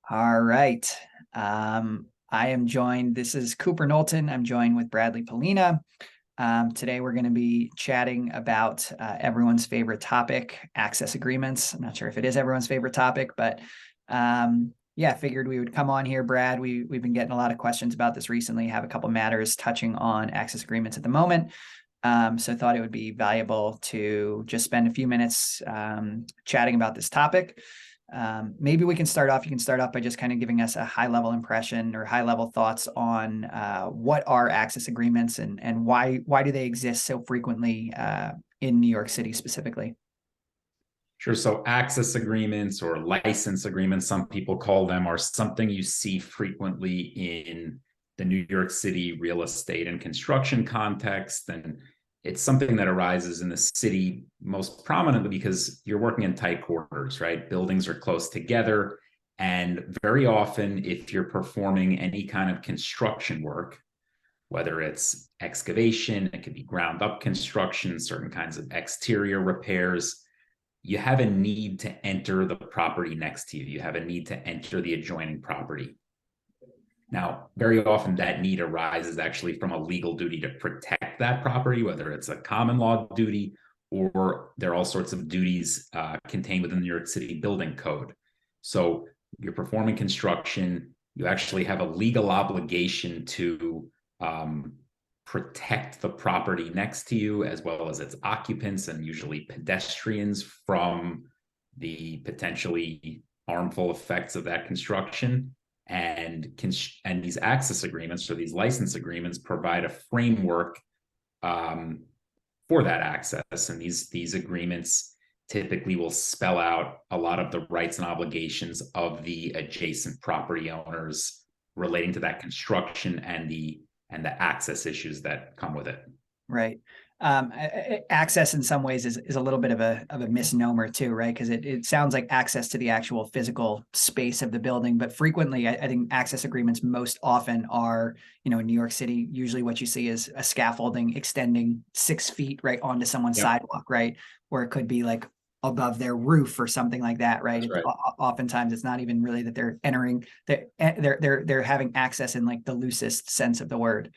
All right. I am joined, this is Cooper Knowlton. I'm joined with Bradley Pollina. Today we're going to be chatting about everyone's favorite topic, access agreements. I'm not sure if it is everyone's favorite topic, but yeah, figured we would come on here, Brad. We've been getting a lot of questions about this recently, have a couple matters touching on access agreements at the moment. So I thought it would be valuable to just spend a few minutes chatting about this topic. Maybe we can start off. You can start off by just kind of giving us a high level impression or high level thoughts on what are access agreements and why do they exist so frequently in New York City specifically? Sure. So access agreements or license agreements, some people call them, are something you see frequently in the New York City real estate and construction context. And it's something that arises in the city most prominently because you're working in tight quarters, right? Buildings are close together. And very often, if you're performing any kind of construction work, whether it's excavation, it could be ground up construction, certain kinds of exterior repairs, you have a need to enter the property next to you. You have a need to enter the adjoining property. Now, very often that need arises actually from a legal duty to protect that property, whether it's a common law duty or there are all sorts of duties contained within the New York City building code. So you're performing construction, you actually have a legal obligation to protect the property next to you as well as its occupants and usually pedestrians from the potentially harmful effects of that construction. And these access agreements or these license agreements provide a framework for that access. And these agreements typically will spell out a lot of the rights and obligations of the adjacent property owners relating to that construction and the access issues that come with it. Right. Access in some ways is a little bit of a misnomer too, right? Because it sounds like access to the actual physical space of the building, but frequently I think access agreements most often are, in New York City, usually what you see is a scaffolding extending 6 feet right onto someone's Yep. sidewalk, right? Or it could be like above their roof or something like that, right? That's right. Oftentimes it's not even really that they're entering, they're having access in like the loosest sense of the word.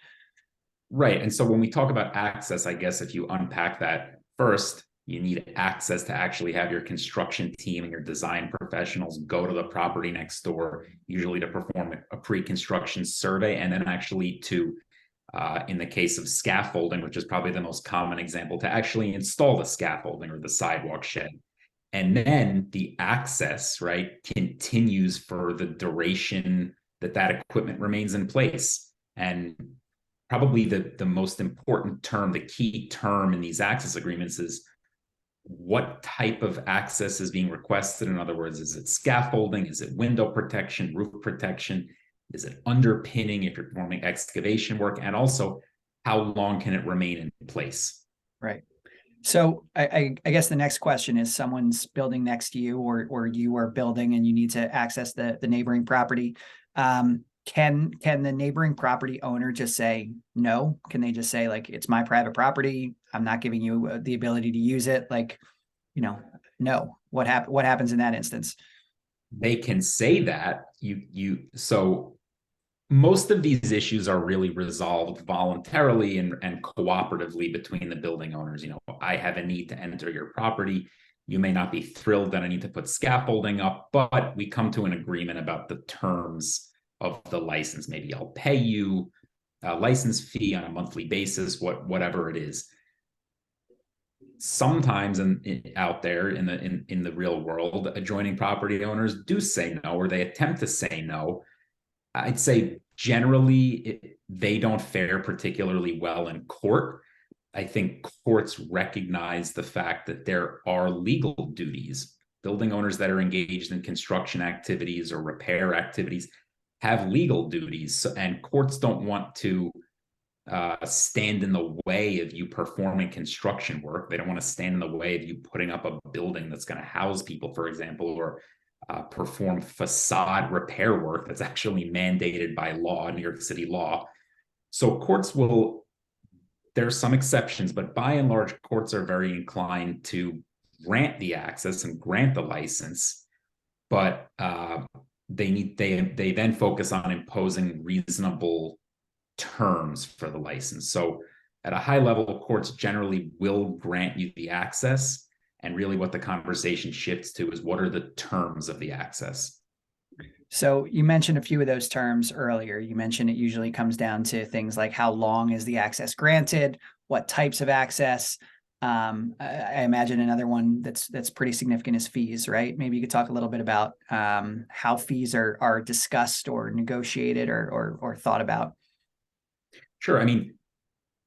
Right. And so when we talk about access, I guess if you unpack that first, you need access to actually have your construction team and your design professionals go to the property next door, usually to perform a pre-construction survey, and then actually to, in the case of scaffolding, which is probably the most common example, to actually install the scaffolding or the sidewalk shed. And then the access, right, continues for the duration that that equipment remains in place. And probably the most important term, the key term in these access agreements is what type of access is being requested. In other words, is it scaffolding? Is it window protection, roof protection? Is it underpinning if you're performing excavation work? And also, how long can it remain in place? Right. So I guess the next question is someone's building next to you or you are building and you need to access the neighboring property. Can the neighboring property owner just say no? Can they just say like, it's my private property, I'm not giving you the ability to use it? Like, no. What happens in that instance? They can say that so most of these issues are really resolved voluntarily and cooperatively between the building owners. I have a need to enter your property. You may not be thrilled that I need to put scaffolding up, but we come to an agreement about the terms of the license. Maybe I'll pay you a license fee on a monthly basis, whatever it is. Sometimes out there in the real world, adjoining property owners do say no, or they attempt to say no. I'd say generally they don't fare particularly well in court. I think courts recognize the fact that there are legal duties. Building owners that are engaged in construction activities or repair activities have legal duties, and courts don't want to stand in the way of you performing construction work. They don't want to stand in the way of you putting up a building that's going to house people, for example, or perform facade repair work that's actually mandated by law, New York City law. So courts will, there are some exceptions, but by and large, courts are very inclined to grant the access and grant the license. But they then focus on imposing reasonable terms for the license. So at a high level, courts generally will grant you the access. And really what the conversation shifts to is what are the terms of the access? So you mentioned a few of those terms earlier. You mentioned it usually comes down to things like how long is the access granted, what types of access. I imagine another one that's pretty significant is fees, right? Maybe you could talk a little bit about how fees are discussed or negotiated or thought about. Sure. I mean,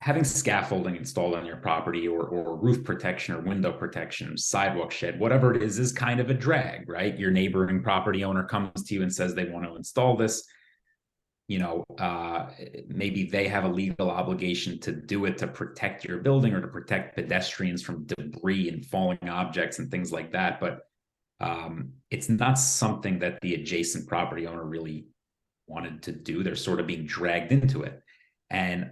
having scaffolding installed on your property or roof protection or window protection, sidewalk shed, whatever it is kind of a drag, right? Your neighboring property owner comes to you and says they want to install this. Maybe they have a legal obligation to do it to protect your building or to protect pedestrians from debris and falling objects and things like that. But it's not something that the adjacent property owner really wanted to do. They're sort of being dragged into it. And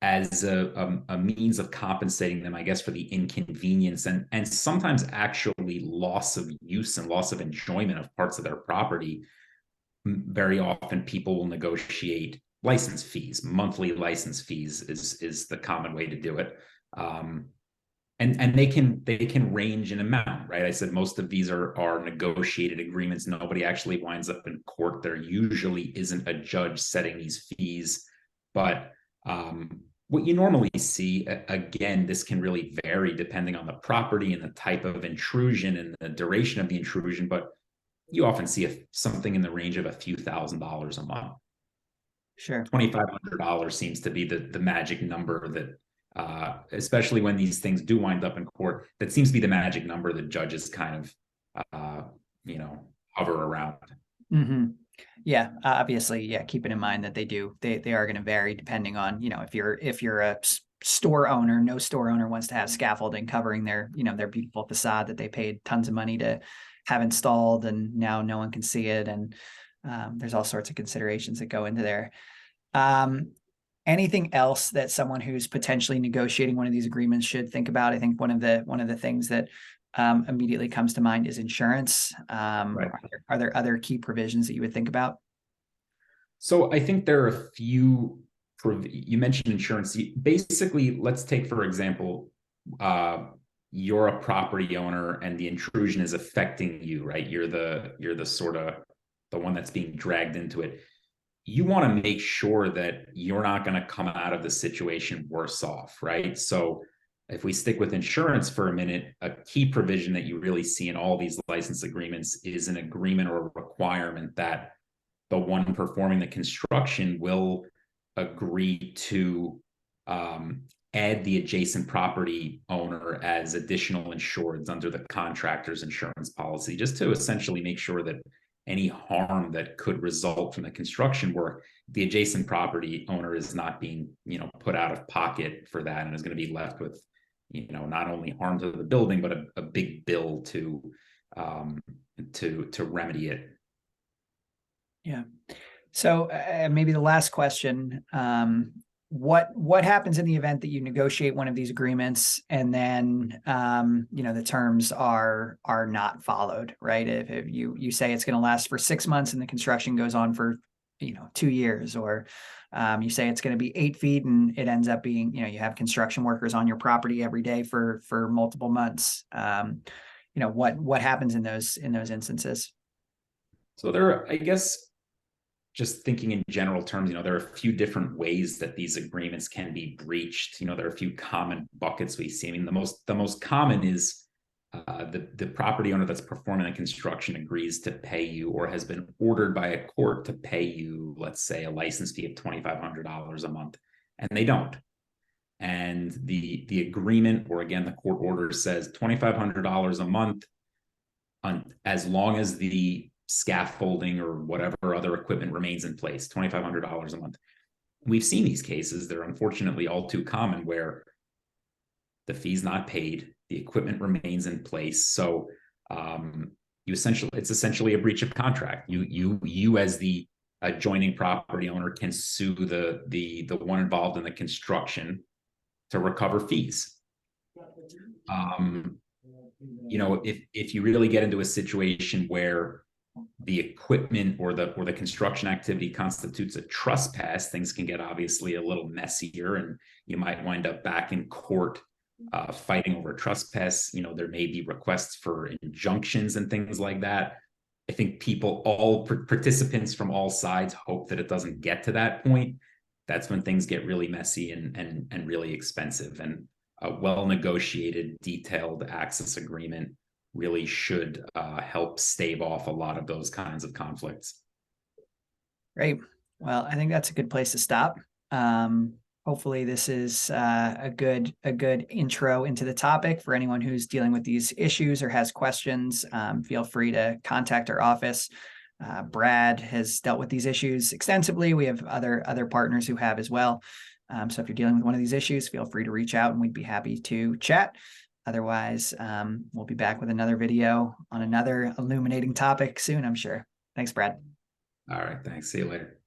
as a means of compensating them, I guess, for the inconvenience and sometimes actually loss of use and loss of enjoyment of parts of their property, very often people will negotiate license fees. Monthly license fees is the common way to do it. And they can range in amount, right? I said most of these are negotiated agreements. Nobody actually winds up in court. There usually isn't a judge setting these fees, but what you normally see, again, this can really vary depending on the property and the type of intrusion and the duration of the intrusion, but you often see something in the range of a few $1,000s a month. Sure. $2,500 seems to be the magic number that, especially when these things do wind up in court, that seems to be the magic number that judges kind of, hover around. Mm-hmm. Yeah, obviously, yeah. Keeping in mind that they are going to vary depending on, if you're a store owner, no store owner wants to have scaffolding covering their beautiful facade that they paid tons of money to have installed, and now no one can see it, and there's all sorts of considerations that go into there. Anything else that someone who's potentially negotiating one of these agreements should think about? I think one of the things that immediately comes to mind is insurance. Right. Are there other key provisions that you would think about? So I think there are a few. You mentioned insurance. Basically, let's take, for example, you're a property owner and the intrusion is affecting you, right? You're the sort of the one that's being dragged into it. You want to make sure that you're not going to come out of the situation worse off, right? So if we stick with insurance for a minute, a key provision that you really see in all these license agreements is an agreement or a requirement that the one performing the construction will agree to add the adjacent property owner as additional insureds under the contractor's insurance policy, just to essentially make sure that any harm that could result from the construction work, the adjacent property owner is not being, put out of pocket for that and is going to be left with, not only harm to the building, but a big bill to remedy it. Yeah. So maybe the last question, what happens in the event that you negotiate one of these agreements and then, the terms are not followed, right? If you say it's going to last for 6 months and the construction goes on for, 2 years, or you say it's going to be 8 feet and it ends up being, you have construction workers on your property every day for multiple months. What happens in those instances? So there are, I guess, just thinking in general terms, there are a few different ways that these agreements can be breached. There are a few common buckets we see. I mean, the most common is the property owner that's performing the construction agrees to pay you or has been ordered by a court to pay you, let's say, a license fee of $2,500 a month, and they don't. And the agreement, or again, the court order says $2,500 a month as long as the scaffolding or whatever other equipment remains in place, $2,500 a month. We've seen these cases. They're unfortunately all too common where the fee's not paid, the equipment remains in place. So it's essentially a breach of contract. You as the adjoining property owner can sue the one involved in the construction to recover fees. If you really get into a situation where the equipment or the construction activity constitutes a trespass, things can get obviously a little messier, and you might wind up back in court fighting over trespass. There may be requests for injunctions and things like that. I think all participants from all sides hope that it doesn't get to that point. That's when things get really messy and really expensive. And a well-negotiated, detailed access agreement really should help stave off a lot of those kinds of conflicts. Great. Well, I think that's a good place to stop. Hopefully this is a good intro into the topic for anyone who's dealing with these issues or has questions. Feel free to contact our office. Brad has dealt with these issues extensively. We have other partners who have as well. So if you're dealing with one of these issues, feel free to reach out and we'd be happy to chat. Otherwise, we'll be back with another video on another illuminating topic soon, I'm sure. Thanks, Brad. All right. Thanks. See you later.